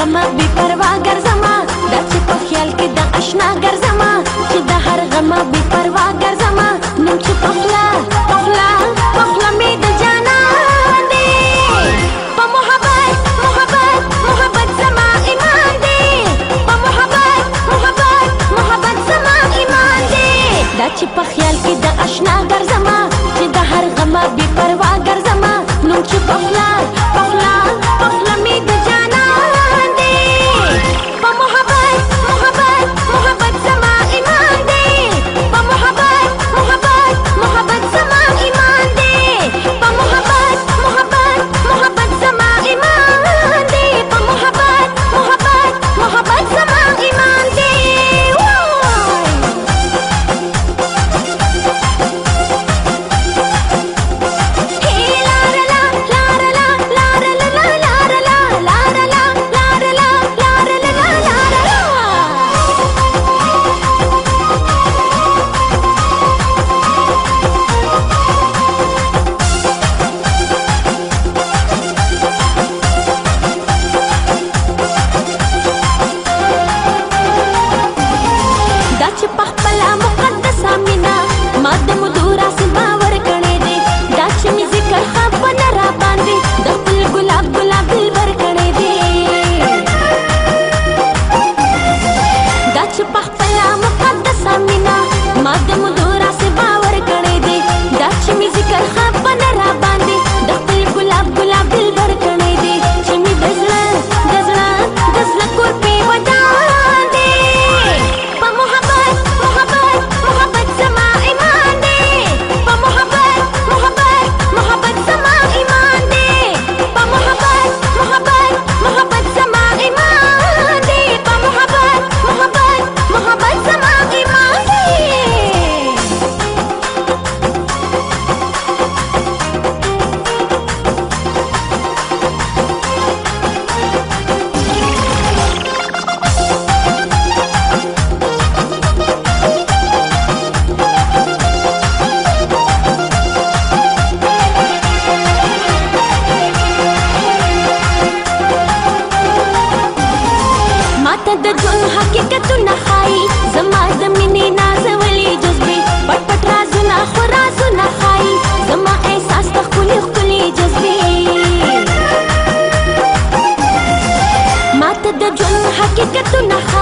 غمه بې پروا ګرځمه دا چې په خیال کې د اشنا ګرځمه چې د هر غمه بې پروا ګرځمه نوم چې په خوله مې د جانان دی په محبت زما ایمان دی په محبت زما ایمان دی دا چې په خیال کې د اشنا ګرځمه چې د هر غمه بې پروا ګرځمه نوم چې په خوله مې د جانان دی په محبت زما ایمان دی په محبت زما ایمان دی په محبت زما ایمان دی په محبت زما ایمان دی د ژوند حقیقتونه ښایي زما د مینې نازولې جذبې پټ پټ رازونه خو رازونه ښایي زما احساس د ښکلې جذبې ماته د ژوند حقیقتونه ښایي